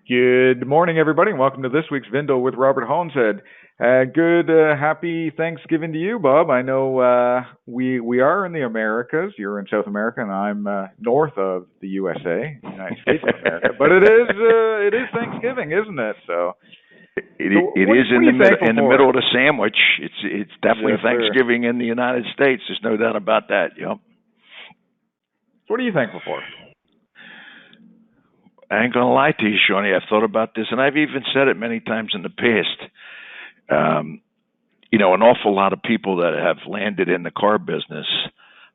Good morning, everybody, and welcome to this week's VIN-dow with Robert Hollinshead. Good, happy Thanksgiving to you, Bob. I know we are in the Americas. You're in South America, and I'm north of the USA, United States of America. But it is Thanksgiving, isn't it? So it what, is what in are you thankful in the for? middle of the sandwich. It's definitely Yes, sir. Thanksgiving in the United States. There's no doubt about that. Yep. What are you thankful for? I ain't gonna lie to you, Shawnee. I've thought about this, and I've even said it many times in the past. An awful lot of people that have landed in the car business.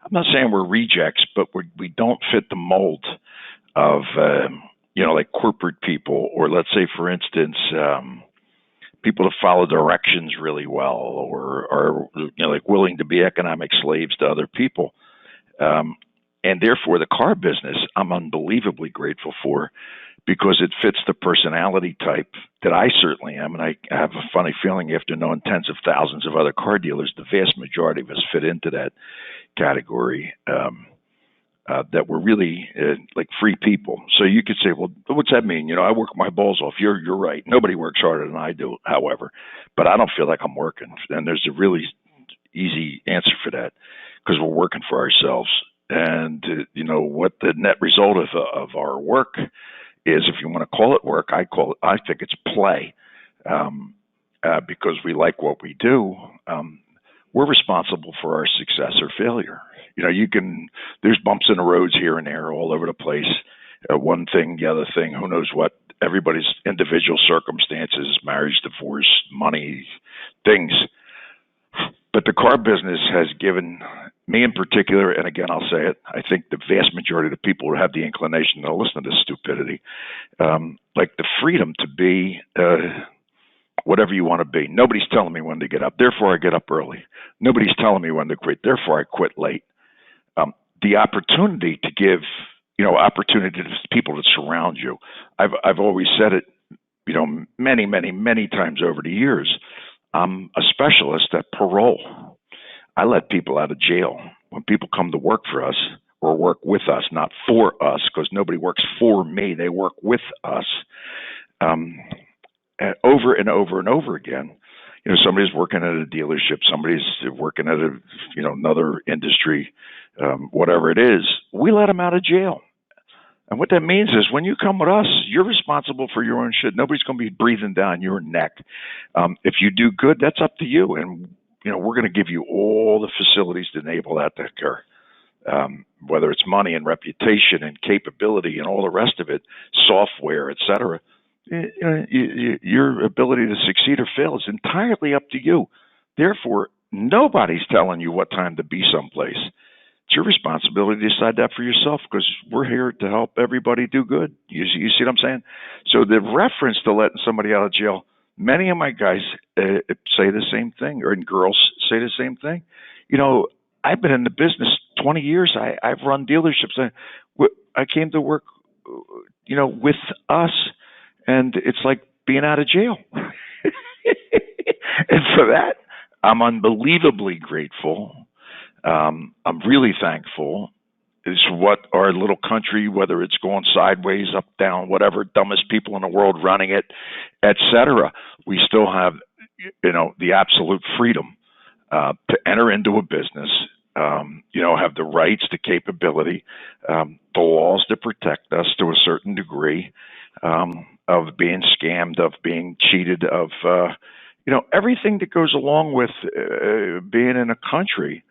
I'm not saying we're rejects, but we don't fit the mold of like corporate people, or let's say, for instance, people that follow directions really well, or are like willing to be economic slaves to other people. And therefore, the car business, I'm unbelievably grateful for, because it fits the personality type that I certainly am. And I have a funny feeling, after knowing tens of thousands of other car dealers, the vast majority of us fit into that category, that we're really like free people. So you could say, well, what's that mean? I work my balls off. You're right. Nobody works harder than I do, however. But I don't feel like I'm working. And there's a really easy answer for that, because we're working for ourselves. And what the net result of our work is, if you want to call it work, I think it's play, because we like what we do. We're responsible for our success or failure. There's bumps in the roads here and there, all over the place. One thing, the other thing, who knows what. Everybody's individual circumstances, marriage, divorce, money, things. But the car business has given me in particular, and again, I'll say it, I think the vast majority of the people who have the inclination to listen to this stupidity, like the freedom to be whatever you want to be. Nobody's telling me when to get up, therefore I get up early. Nobody's telling me when to quit, therefore I quit late. The opportunity to give, opportunity to people that surround you. I've always said it, many, many, many times over the years. I'm a specialist at parole. I let people out of jail. When people come to work for us, or work with us, not for us, because nobody works for me. They work with us, over and over and over again. Somebody's working at a dealership, somebody's working at another industry, whatever it is. We let them out of jail. And what that means is, when you come with us, you're responsible for your own shit. Nobody's going to be breathing down your neck. If you do good, that's up to you. And, we're going to give you all the facilities to enable that to occur, whether it's money and reputation and capability and all the rest of it, software, et cetera. Your ability to succeed or fail is entirely up to you. Therefore, nobody's telling you what time to be someplace. It's your responsibility to decide that for yourself, because we're here to help everybody do good. You see what I'm saying? So the reference to letting somebody out of jail, many of my guys say the same thing, or girls say the same thing. I've been in the business 20 years. I've run dealerships. I came to work, with us, and it's like being out of jail. And for that, I'm unbelievably grateful. I'm really thankful. Is what our little country, whether it's going sideways, up, down, whatever, dumbest people in the world running it, et cetera, we still have, the absolute freedom to enter into a business, have the rights, the capability, the laws to protect us to a certain degree, of being scammed, of being cheated, of, everything that goes along with being in a country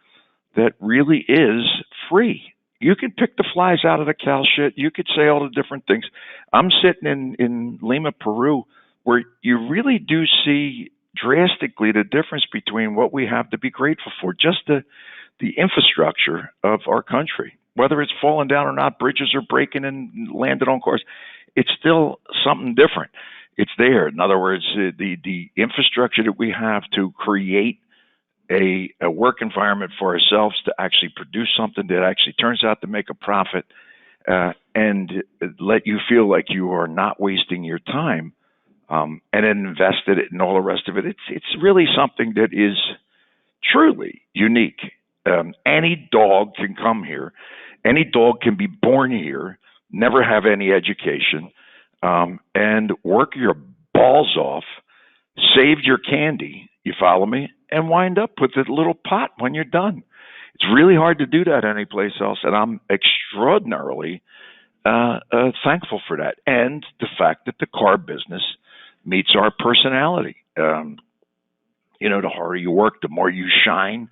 that really is free. You could pick the flies out of the cow shit. You could say all the different things. I'm sitting in Lima, Peru, where you really do see drastically the difference between what we have to be grateful for. Just the infrastructure of our country, whether it's falling down or not, bridges are breaking and landed on cars. It's still something different. It's there. In other words, the infrastructure that we have to create a work environment for ourselves to actually produce something that actually turns out to make a profit, and let you feel like you are not wasting your time, and then invested it and all the rest of it. It's really something that is truly unique. Any dog can come here. Any dog can be born here, never have any education, and work your balls off, saved your candy, you follow me, and wind up with a little pot when you're done. It's really hard to do that anyplace else, and I'm extraordinarily thankful for that, and the fact that the car business meets our personality. The harder you work, the more you shine.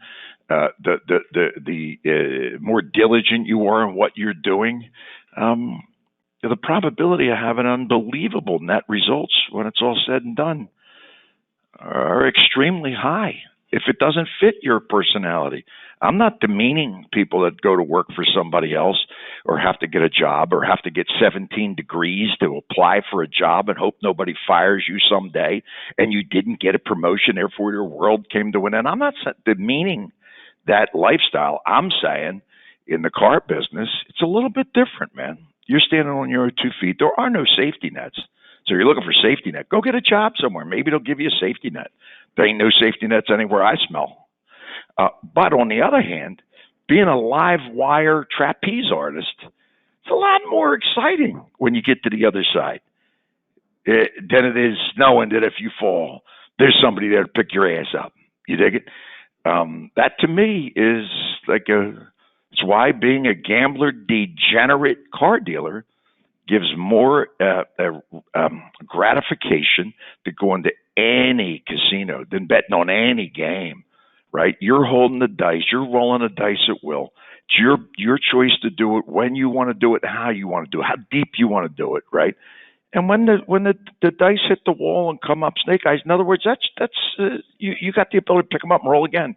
The more diligent you are in what you're doing. The probability of having unbelievable net results when it's all said and done are extremely high if it doesn't fit your personality. I'm not demeaning people that go to work for somebody else or have to get a job or have to get 17 degrees to apply for a job and hope nobody fires you someday and you didn't get a promotion, therefore your world came to an end. I'm not demeaning that lifestyle. I'm saying in the car business, it's a little bit different, man. You're standing on your own 2 feet. There are no safety nets. So you're looking for safety net. Go get a job somewhere. Maybe they'll give you a safety net. There ain't no safety nets anywhere I smell. But on the other hand, being a live wire trapeze artist, it's a lot more exciting when you get to the other side than it is knowing that if you fall, there's somebody there to pick your ass up. You dig it? That to me is it's why being a gambler, degenerate car dealer gives more gratification to going to any casino than betting on any game, right? You're holding the dice. You're rolling the dice at will. It's your choice to do it when you want to do it, how you want to do it, how deep you want to do it, right? And when the dice hit the wall and come up snake eyes, in other words, that's you got the ability to pick them up and roll again.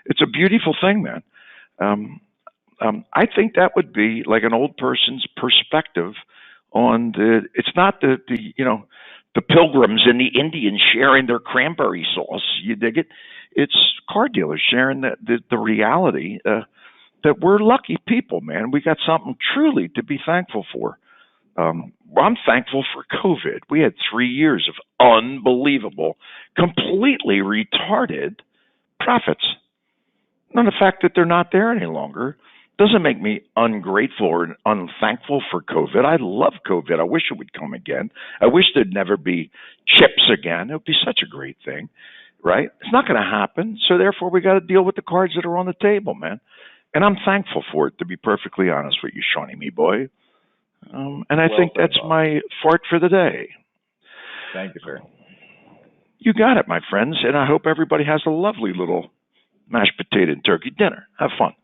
It's a beautiful thing, man. I think that would be like an old person's perspective on it's not the pilgrims and the Indians sharing their cranberry sauce. You dig it? It's car dealers sharing the reality that we're lucky people, man. We got something truly to be thankful for. I'm thankful for COVID. We had 3 years of unbelievable, completely retarded profits. And the fact that they're not there any longer doesn't make me ungrateful or unthankful for COVID. I love COVID. I wish it would come again. I wish there'd never be chips again. It would be such a great thing, right? It's not going to happen. So therefore, we got to deal with the cards that are on the table, man. And I'm thankful for it, to be perfectly honest with you, Shawnee, me boy. And I think that's my fart for the day. Thank you, sir. You got it, my friends. And I hope everybody has a lovely little mashed potato and turkey dinner. Have fun.